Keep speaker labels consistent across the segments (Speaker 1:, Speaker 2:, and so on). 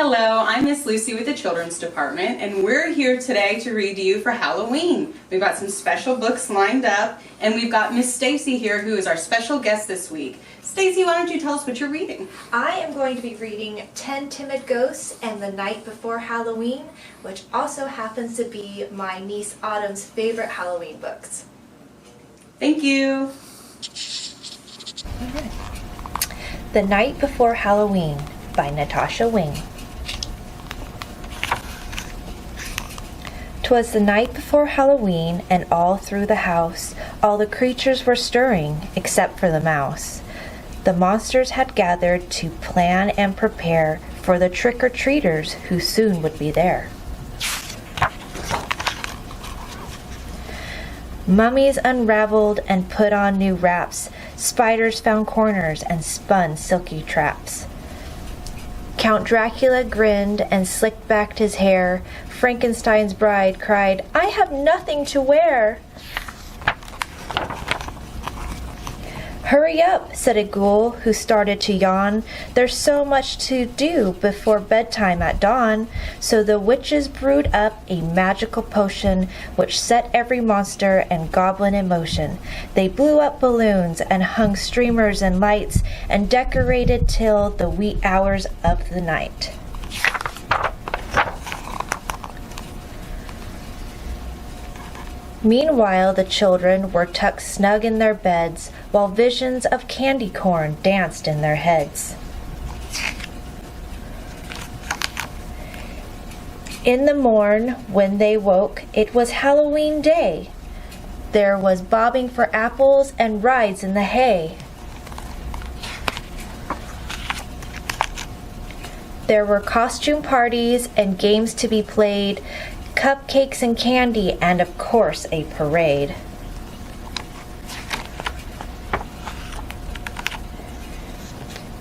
Speaker 1: Hello, I'm Miss Lucy with the Children's Department, and we're here today to read to you for Halloween. We've got some special books lined up, and we've got Miss Stacie here, who is our special guest this week. Stacie, why don't you tell us what you're reading?
Speaker 2: I am going to be reading 10 Timid Ghosts and The Night Before Halloween, which also happens to be my niece Autumn's favorite Halloween books.
Speaker 1: Thank you.
Speaker 2: The Night Before Halloween by Natasha Wing. 'Twas the night before Halloween, and all through the house all the creatures were stirring, except for the mouse. The monsters had gathered to plan and prepare for the trick-or-treaters who soon would be there. Mummies unraveled and put on new wraps. Spiders found corners and spun silky traps. Count Dracula grinned and slicked back his hair. Frankenstein's bride cried, "I have nothing to wear." "Hurry up," said a ghoul who started to yawn. "There's so much to do before bedtime at dawn." So the witches brewed up a magical potion which set every monster and goblin in motion. They blew up balloons and hung streamers and lights and decorated till the wee hours of the night. Meanwhile, the children were tucked snug in their beds, while visions of candy corn danced in their heads. In the morn, when they woke, it was Halloween day. There was bobbing for apples and rides in the hay. There were costume parties and games to be played, cupcakes and candy, and of course a parade.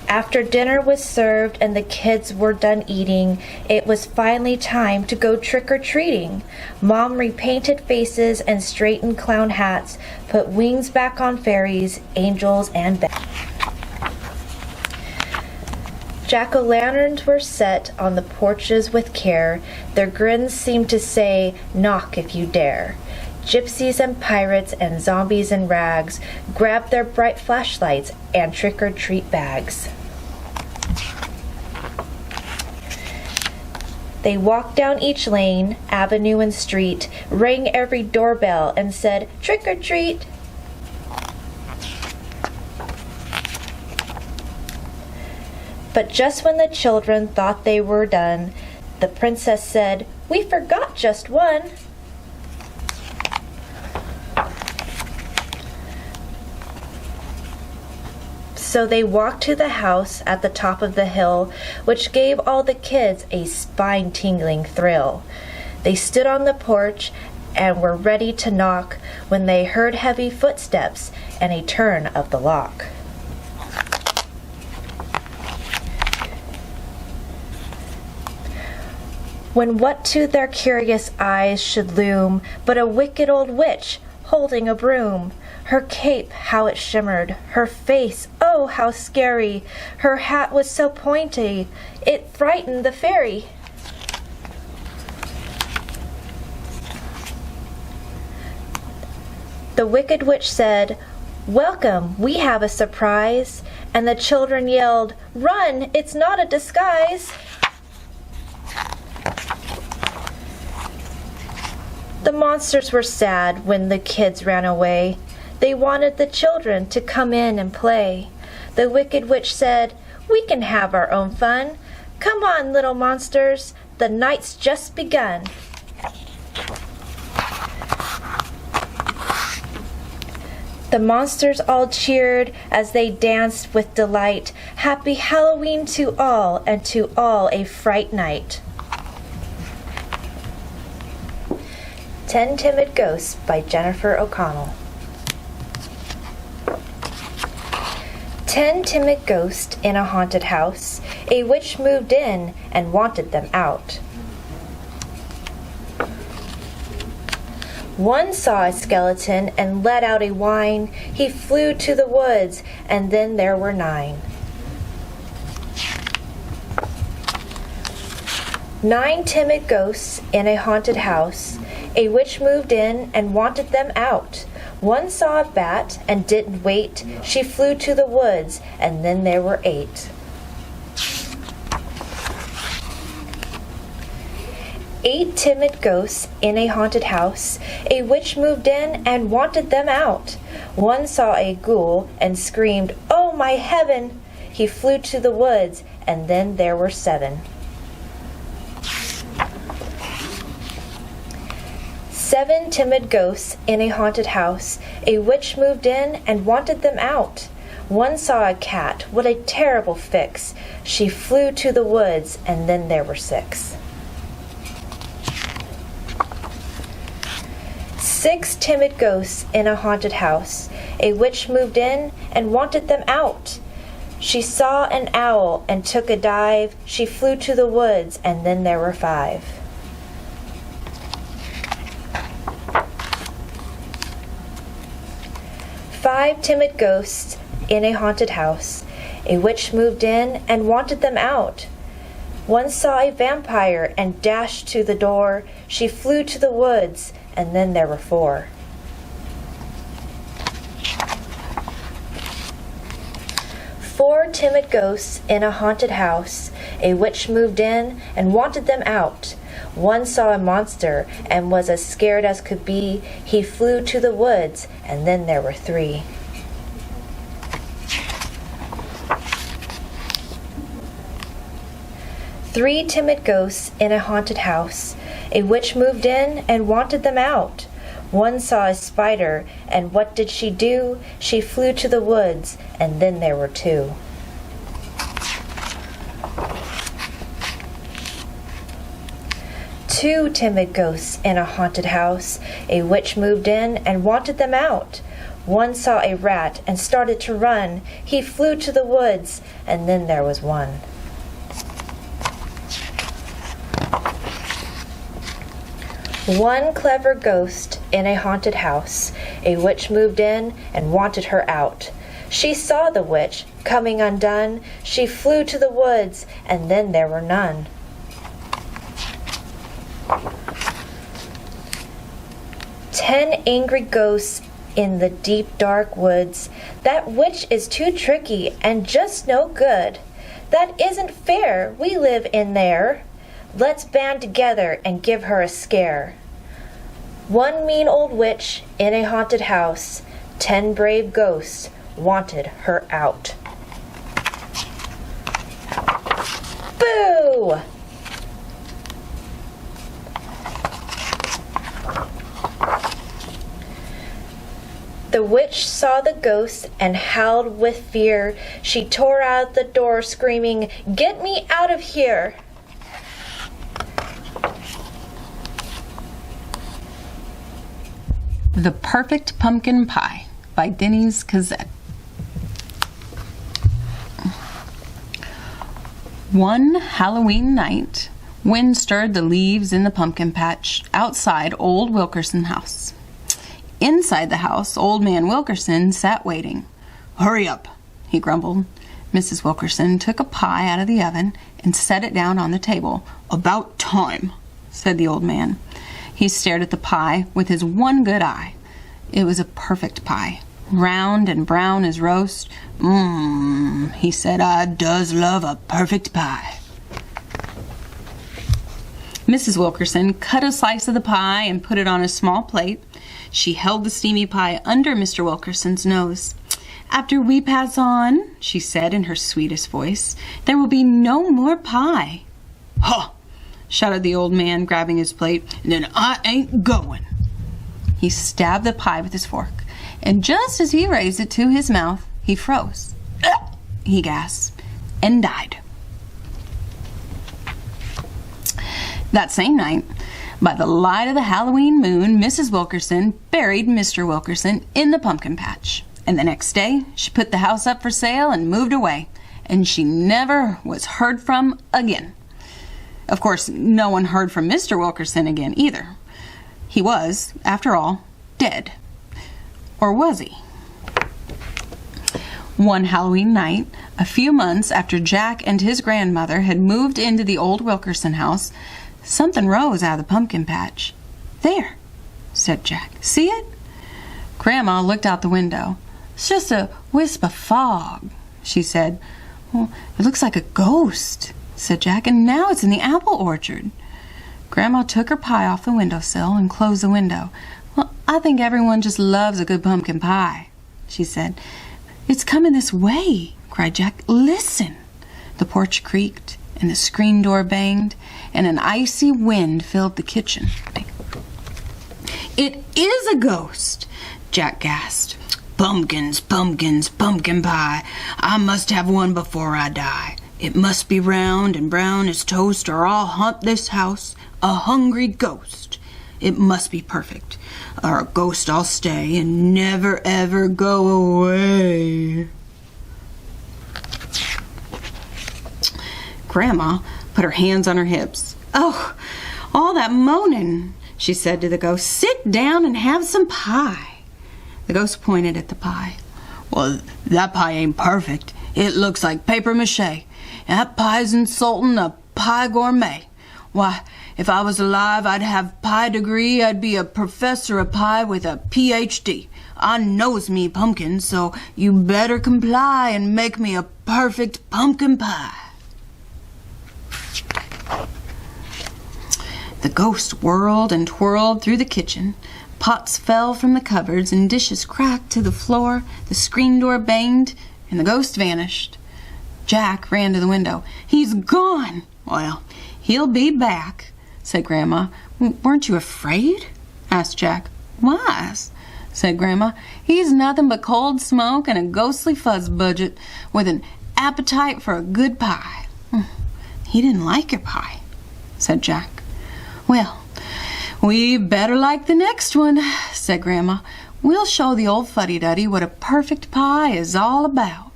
Speaker 2: After dinner was served and the kids were done eating, it was finally time to go trick-or-treating. Mom repainted faces and straightened clown hats, put wings back on fairies, angels, and bats. Jack-o'-lanterns were set on the porches with care. Their grins seemed to say, "Knock if you dare." Gypsies and pirates and zombies in rags grabbed their bright flashlights and trick-or-treat bags. They walked down each lane, avenue, and street, rang every doorbell, and said, "Trick-or-treat!" But just when the children thought they were done, the princess said, "We forgot just one." So they walked to the house at the top of the hill, which gave all the kids a spine-tingling thrill. They stood on the porch and were ready to knock when they heard heavy footsteps and a turn of the lock. When what to their curious eyes should loom but a wicked old witch holding a broom. Her cape, how it shimmered, her face, oh, how scary. Her hat was so pointy, it frightened the fairy. The wicked witch said, "Welcome, we have a surprise." And the children yelled, "Run, it's not a disguise." The monsters were sad when the kids ran away. They wanted the children to come in and play. The wicked witch said, "We can have our own fun. Come on, little monsters, the night's just begun." The monsters all cheered as they danced with delight. Happy Halloween to all, and to all a fright night. 10 Timid Ghosts by Jennifer O'Connell. 10 timid ghosts in a haunted house. A witch moved in and wanted them out. One saw a skeleton and let out a whine. He flew to the woods, and then there were 9. 9 timid ghosts in a haunted house. A witch moved in and wanted them out. One saw a bat and didn't wait. She flew to the woods, and then there were 8. 8 timid ghosts in a haunted house. A witch moved in and wanted them out. One saw a ghoul and screamed, "Oh, my heaven!" He flew to the woods, and then there were 7. 7 timid ghosts in a haunted house. A witch moved in and wanted them out. One saw a cat. What a terrible fix! She flew to the woods, and then there were 6. 6 timid ghosts in a haunted house. A witch moved in and wanted them out. She saw an owl and took a dive. She flew to the woods, and then there were 5. 5 timid ghosts in a haunted house. A witch moved in and wanted them out. One saw a vampire and dashed to the door. She flew to the woods, and then there were 4. 4 timid ghosts in a haunted house. A witch moved in and wanted them out. One saw a monster and was as scared as could be. He flew to the woods, and then there were 3. 3 timid ghosts in a haunted house. A witch moved in and wanted them out. One saw a spider, and what did she do? She flew to the woods, and then there were 2. 2 timid ghosts in a haunted house. A witch moved in and wanted them out. One saw a rat and started to run. He flew to the woods, and then there was 1. 1 clever ghost in a haunted house. A witch moved in and wanted her out. She saw the witch coming undone. She flew to the woods, and then there were none. 10 angry ghosts in the deep dark woods. That witch is too tricky and just no good. That isn't fair, we live in there. Let's band together and give her a scare. 1 mean old witch in a haunted house. 10 brave ghosts wanted her out. Boo! The witch saw the ghost and howled with fear. She tore out the door screaming, "Get me out of here!"
Speaker 1: The Perfect Pumpkin Pie by Denise Cazet. One Halloween night, wind stirred the leaves in the pumpkin patch outside old Wilkerson's house. Inside the house, old man Wilkerson sat waiting. "Hurry up," he grumbled. Mrs. Wilkerson took a pie out of the oven and set it down on the table. "About time," said the old man. He stared at the pie with his one good eye. It was a perfect pie, round and brown as roast. He said, "I does love a perfect pie." Mrs. Wilkerson cut a slice of the pie and put it on a small plate. She held the steamy pie under Mr. Wilkerson's nose. "After we pass on," she said in her sweetest voice, "there will be no more pie." "Huh!" shouted the old man, grabbing his plate. "Then I ain't going." He stabbed the pie with his fork, and just as he raised it to his mouth, he froze. He gasped and died. That same night, by the light of the Halloween moon, Mrs. Wilkerson buried Mr. Wilkerson in the pumpkin patch. And the next day, she put the house up for sale and moved away, and she never was heard from again. Of course, no one heard from Mr. Wilkerson again either. He was, after all, dead. Or was he? One Halloween night, a few months after Jack and his grandmother had moved into the old Wilkerson house, something rose out of the pumpkin patch. "There," said Jack. "See it?" Grandma looked out the window. "It's just a wisp of fog," she said. "Well, it looks like a ghost," said Jack, "and now it's in the apple orchard." Grandma took her pie off the windowsill and closed the window. "Well, I think everyone just loves a good pumpkin pie," she said. "It's coming this way," cried Jack. "Listen." The porch creaked, and the screen door banged, and an icy wind filled the kitchen. "It is a ghost," Jack gasped. "Pumpkins, pumpkins, pumpkin pie. I must have one before I die. It must be round and brown as toast, or I'll haunt this house, a hungry ghost. It must be perfect, or a ghost I'll stay and never ever go away." Grandma put her hands on her hips. "Oh, all that moaning," she said to the ghost. "Sit down and have some pie." The ghost pointed at the pie. "Well, that pie ain't perfect. It looks like paper mache. That pie's insulting a pie gourmet. Why, if I was alive, I'd have pie degree. I'd be a professor of pie with a Ph.D. I knows me pumpkins, so you better comply and make me a perfect pumpkin pie." The ghost whirled and twirled through the kitchen. Pots fell from the cupboards and dishes cracked to the floor. The screen door banged and the ghost vanished. Jack ran to the window. "He's gone." "Well, he'll be back," said Grandma. "Weren't you afraid?" asked Jack. "Why?" said Grandma. "He's nothing but cold smoke and a ghostly fuzz budget with an appetite for a good pie." "He didn't like your pie," said Jack. "Well, we better like the next one," said Grandma. "We'll show the old fuddy-duddy what a perfect pie is all about."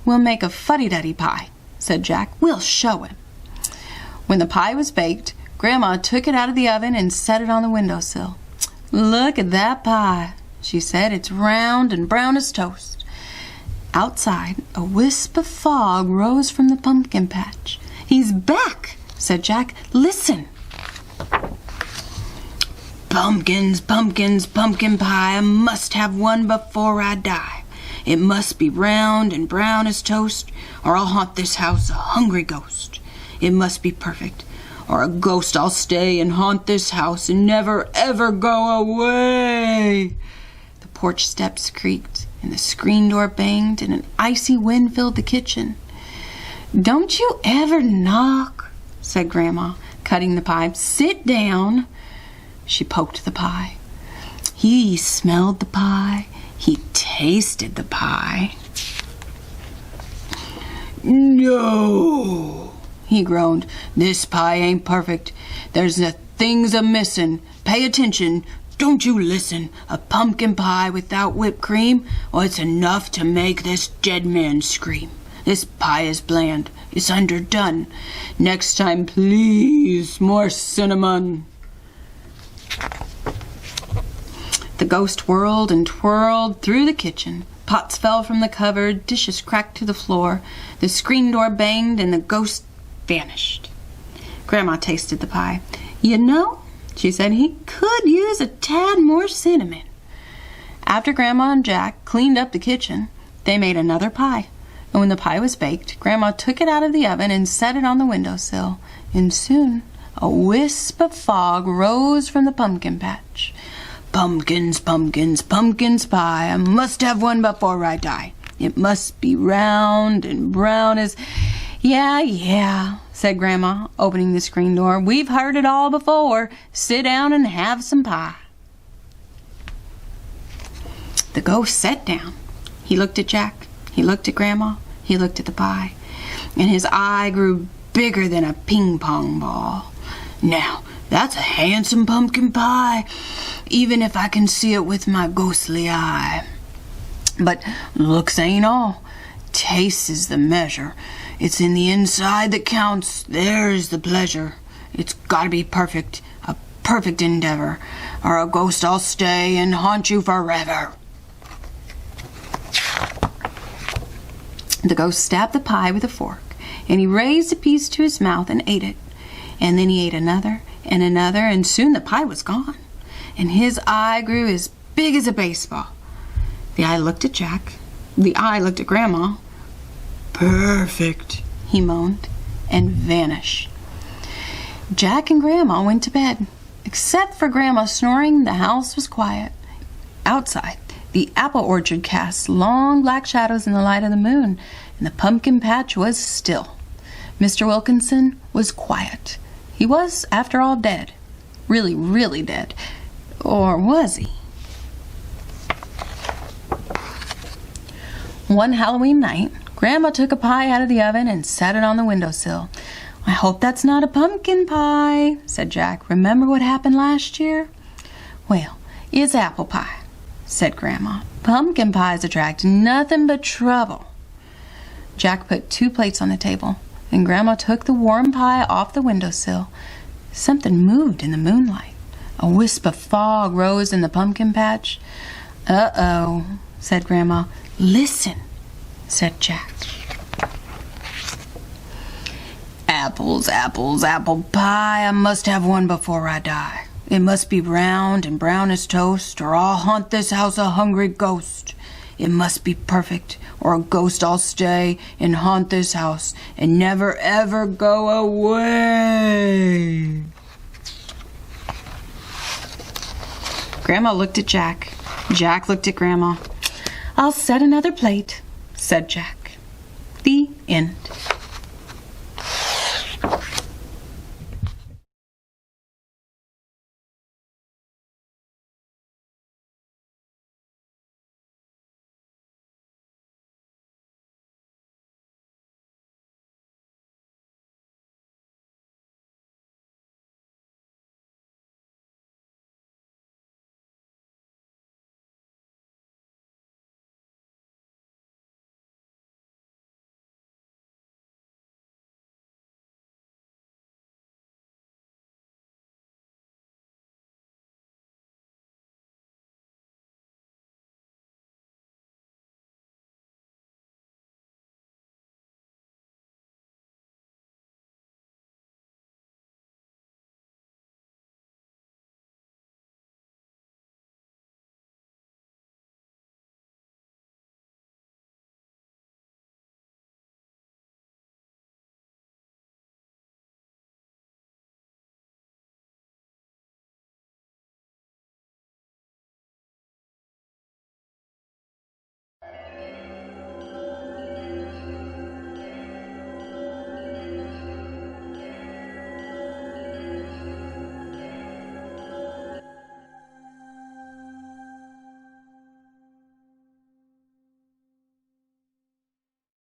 Speaker 1: "We'll make a fuddy-duddy pie," said Jack. "We'll show him." When the pie was baked, Grandma took it out of the oven and set it on the windowsill. "Look at that pie," she said. "It's round and brown as toast." Outside, a wisp of fog rose from the pumpkin patch. "He's back," said Jack. "Listen." "Pumpkins, pumpkins, pumpkin pie. I must have one before I die. It must be round and brown as toast, or I'll haunt this house, a hungry ghost. It must be perfect, or a ghost I'll stay and haunt this house and never ever go away." The porch steps creaked, and the screen door banged, and an icy wind filled the kitchen. "Don't you ever knock," said Grandma, cutting the pie. "Sit down." She poked the pie. He smelled the pie. He tasted the pie. "No," he groaned. "This pie ain't perfect. There's things a-missin'. Pay attention. Don't you listen. A pumpkin pie without whipped cream? Well, it's enough to make this dead man scream. This pie is bland. It's underdone. Next time, please, more cinnamon." The ghost whirled and twirled through the kitchen. Pots fell from the cupboard, dishes cracked to the floor. The screen door banged, and the ghost vanished. Grandma tasted the pie. "You know," she said, "he could use a tad more cinnamon." After Grandma and Jack cleaned up the kitchen, they made another pie. And when the pie was baked, Grandma took it out of the oven and set it on the windowsill. And soon a wisp of fog rose from the pumpkin patch. "Pumpkins, pumpkins, pumpkins pie. I must have one before I die. It must be round and brown as—" Yeah, said Grandma, opening the screen door. "We've heard it all before. Sit down and have some pie." The ghost sat down. He looked at Jack. He looked at Grandma. He looked at the pie. And his eye grew bigger than a ping-pong ball. "Now, that's a handsome pumpkin pie, even if I can see it with my ghostly eye. But looks ain't all. Taste is the measure. It's in the inside that counts. There's the pleasure. It's gotta be perfect, a perfect endeavor, or a ghost I'll stay and haunt you forever." The ghost stabbed the pie with a fork, and he raised a piece to his mouth and ate it. And then he ate another and another, and soon the pie was gone, and his eye grew as big as a baseball. The eye looked at Jack. The eye looked at Grandma. "Perfect," he moaned, and vanished. Jack and Grandma went to bed. Except for Grandma snoring, the house was quiet. Outside, the apple orchard cast long black shadows in the light of the moon, and the pumpkin patch was still. Mr. Wilkinson was quiet. He was, after all, dead. Really, really dead. Or was he? One Halloween night, Grandma took a pie out of the oven and set it on the windowsill. "I hope that's not a pumpkin pie," said Jack. "Remember what happened last year?" "Well, it's apple pie," said Grandma. "Pumpkin pies attract nothing but trouble." Jack put 2 plates on the table, and Grandma took the warm pie off the windowsill. Something moved in the moonlight. A wisp of fog rose in the pumpkin patch. "Uh-oh," said Grandma. "Listen," said Jack. "Apples, apples, apple pie. I must have one before I die. It must be round and brown as toast, or I'll haunt this house a hungry ghost. It must be perfect, or a ghost I'll stay and haunt this house and never ever go away." Grandma looked at Jack. Jack looked at Grandma. "I'll set another plate," said Jack. The end.